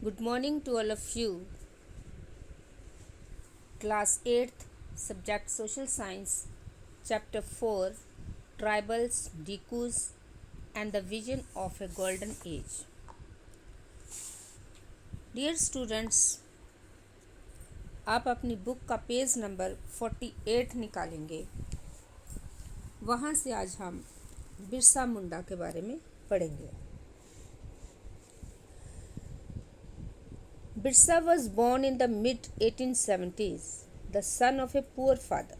Good morning to all of you. Class 8th, Subject Social Science, Chapter 4, Tribals, Dikus, and the Vision of a Golden Age. Dear students, आप अपनी book का page number 48 निकालेंगे। वहाँ से आज हम बिरसा मुंडा के बारे में पढ़ेंगे। Birsa was born in the mid-1870s, the son of a poor father.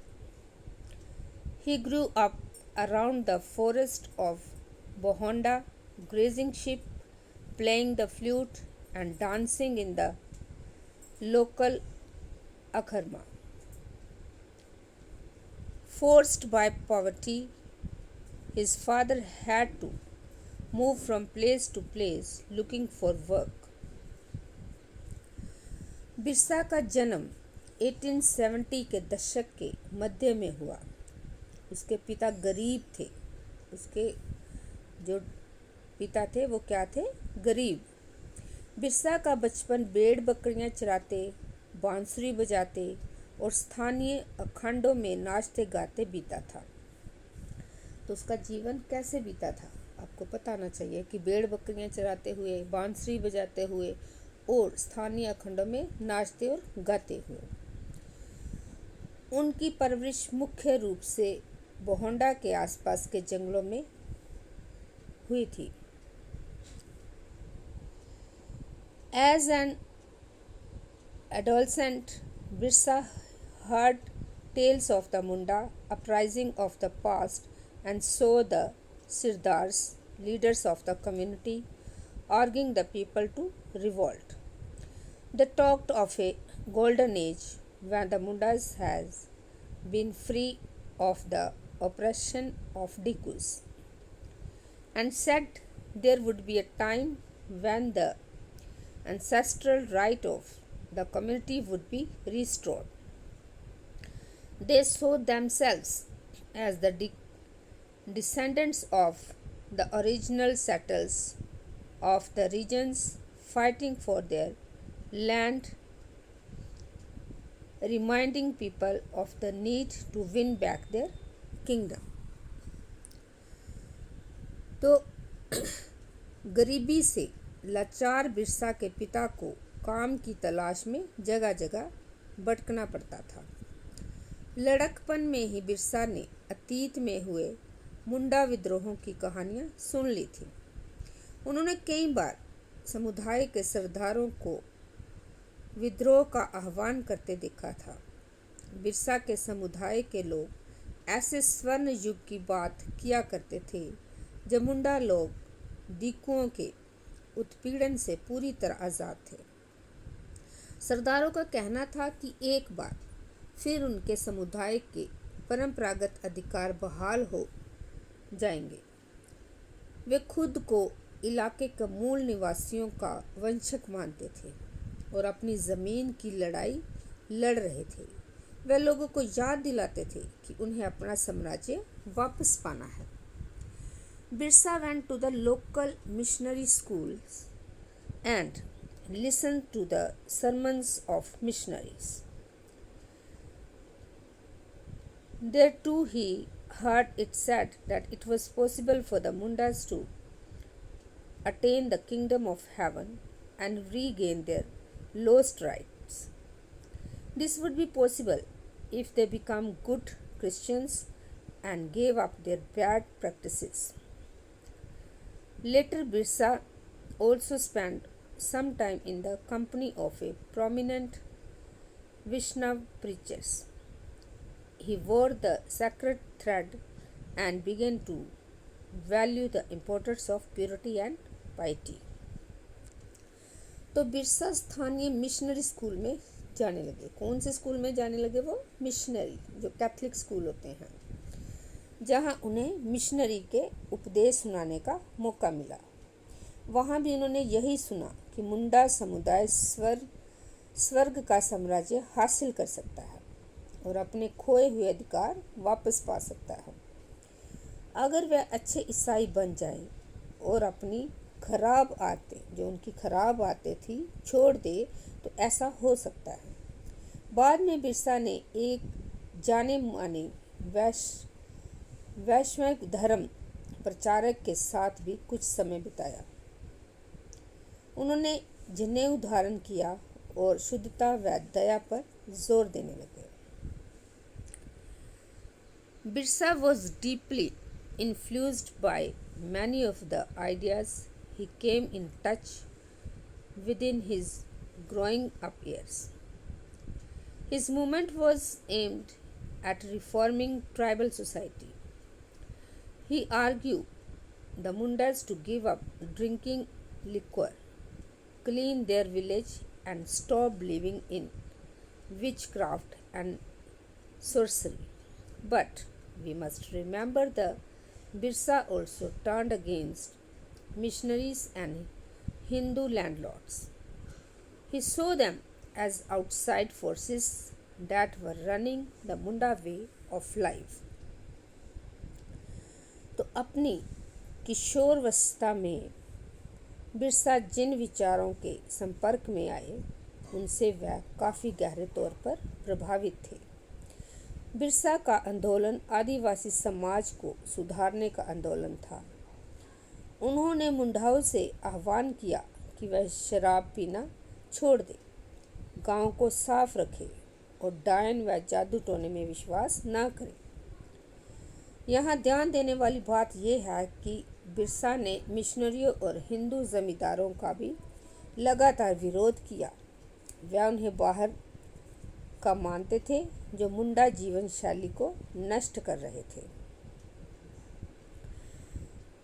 He grew up around the forest of Bohonda, grazing sheep, playing the flute, and dancing in the local akharma. Forced by poverty, his father had to move from place to place looking for work. Birsa का जन्म 1870 के दशक के मध्य में हुआ। उसके पिता गरीब थे। उसके जो पिता थे वो क्या थे? गरीब। बिरसा का बचपन भेड़ बकरियां चराते, बांसुरी बजाते और स्थानीय अखंडों में नाचते गाते बीता था। तो उसका जीवन कैसे बीता था आपको पता होना चाहिए कि भेड़ बकरियां चराते हुए, बांसुरी बजाते हुए और स्थानीय अखंडों में नाचते और गाते हुए। उनकी परवरिश मुख्य रूप से बोहोंडा के आसपास के जंगलों में हुई थी। As an adolescent, Birsa heard tales of the Munda uprising of the past and saw the Sirdars, leaders of the community, urging the people to revolt. They talked of a golden age when the Mundas has been free of the oppression of Dikus, and said there would be a time when the ancestral right of the community would be restored. They saw themselves as the descendants of the original settlers of the regions fighting for their land, reminding people of the need to win back their kingdom. तो गरीबी से लाचार बिरसा के पिता को काम की तलाश में जगह जगह भटकना पड़ता था। लड़कपन में ही बिरसा ने अतीत में हुए मुंडा विद्रोहों की कहानियां सुन ली थी। उन्होंने कई बार समुदाय के सरदारों को विद्रोह का आह्वान करते देखा था। बिरसा के समुदाय के लोग ऐसे स्वर्ण युग की बात किया करते थे जब मुंडा लोग दीकुओं के उत्पीड़न से पूरी तरह आज़ाद थे। सरदारों का कहना था कि एक बार फिर उनके समुदाय के परंपरागत अधिकार बहाल हो जाएंगे। वे खुद को इलाके के मूल निवासियों का वंशक मानते थे और अपनी ज़मीन की लड़ाई लड़ रहे थे। वे लोगों को याद दिलाते थे कि उन्हें अपना साम्राज्य वापस पाना है। Birsa went to the local missionary schools and listened to the sermons of missionaries. There too he heard it said that it was possible for the Mundas to attain the kingdom of heaven and regain their lost rights. This would be possible if they become good Christians and gave up their bad practices. Later, Birsa also spent some time in the company of a prominent Vaishnava preachers. He wore the sacred thread and began to value the importance of purity and piety. तो बिरसा स्थानीय missionary school में जाने लगे। कौन से school में जाने लगे? वो मिशनरी, जो कैथलिक स्कूल होते हैं, जहां उन्हें मिशनरी के उपदेश सुनाने का मौका मिला। वहां भी उन्होंने यही सुना कि मुंडा समुदाय स्वर्ग का साम्राज्य हासिल कर सकता है और अपने खोए हुए अधिकार वापस पा सकता है अगर वे अच्छे ईसाई बन जाएं और अपनी खराब आदतें, जो उनकी खराब आदतें थी, छोड़ दे तो ऐसा हो सकता है। बाद में बिरसा ने एक जाने माने वैश्विक धर्म प्रचारक के साथ भी कुछ समय बिताया। उन्होंने जनेऊ धारण किया और शुद्धता व दया पर जोर देने लगे। Birsa was deeply influenced by many of the ideas he came in touch within his growing up years. His movement was aimed at reforming tribal society. He argued the Mundas to give up drinking liquor, clean their village, and stop believing in witchcraft and sorcery. But we must remember the Birsa also turned against missionaries and Hindu landlords. He saw them as outside forces that were running the Munda way of life. तो अपनी किशोरावस्था में बिरसा जिन विचारों के संपर्क में आए, उनसे वह काफ़ी गहरे तौर पर प्रभावित थे। बिरसा का आंदोलन आदिवासी समाज को सुधारने का आंदोलन था। उन्होंने मुंडाओं से आह्वान किया कि वह शराब पीना छोड़ दे, गांव को साफ रखे और डायन व जादू टोने में विश्वास न करें। यहाँ ध्यान देने वाली बात यह है कि बिरसा ने मिशनरियों और हिंदू जमींदारों का भी लगातार विरोध किया। वह उन्हें बाहर का मानते थे जो मुंडा जीवन शैली को नष्ट कर रहे थे।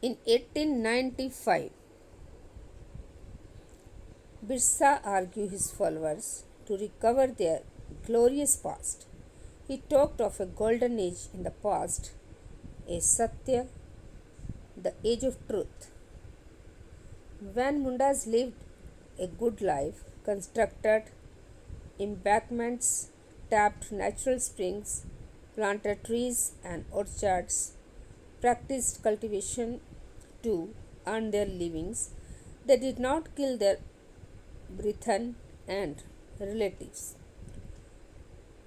In 1895, Birsa argued his followers to recover their glorious past. He talked of a golden age in the past, a Satya, the age of truth, when Mundas lived a good life, constructed embankments, tapped natural springs, planted trees and orchards, practiced cultivation to earn their livings. They did not kill their brethren and relatives.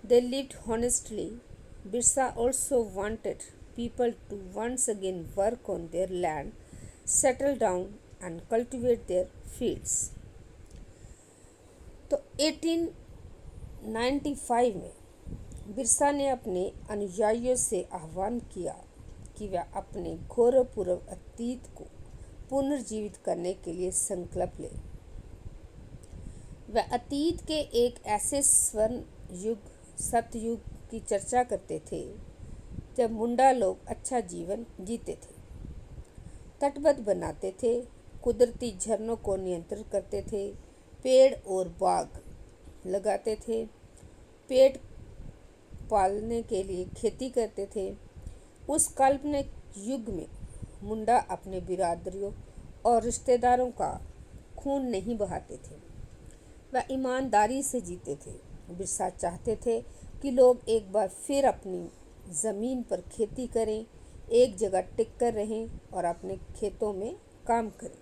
They lived honestly. Birsa also wanted people to once again work on their land, settle down and cultivate their fields. तो 1895 में बिरसा ने अपने अनुयायियों से आह्वान किया कि वह अपने घोरपूर्व अतीत को पुनर्जीवित करने के लिए संकल्प ले। वह अतीत के एक ऐसे स्वर्ण युग, सतयुग की चर्चा करते थे जब मुंडा लोग अच्छा जीवन जीते थे, तटबंध बनाते थे, कुदरती झरनों को नियंत्रित करते थे, पेड़ और बाग लगाते थे, पेट पालने के लिए खेती करते थे। उस काल्पनिक युग में मुंडा अपने बिरादरियों और रिश्तेदारों का खून नहीं बहाते थे, वह ईमानदारी से जीते थे। बिरसा चाहते थे कि लोग एक बार फिर अपनी ज़मीन पर खेती करें, एक जगह टिक कर रहें और अपने खेतों में काम करें।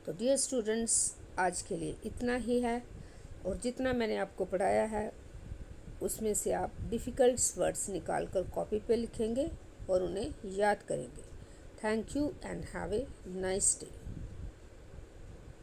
तो डियर स्टूडेंट्स, आज के लिए इतना ही है और जितना मैंने आपको पढ़ाया है उसमें से आप डिफ़िकल्ट वर्ड्स निकाल कर कॉपी पे लिखेंगे और उन्हें याद करेंगे। Thank you and have a nice day.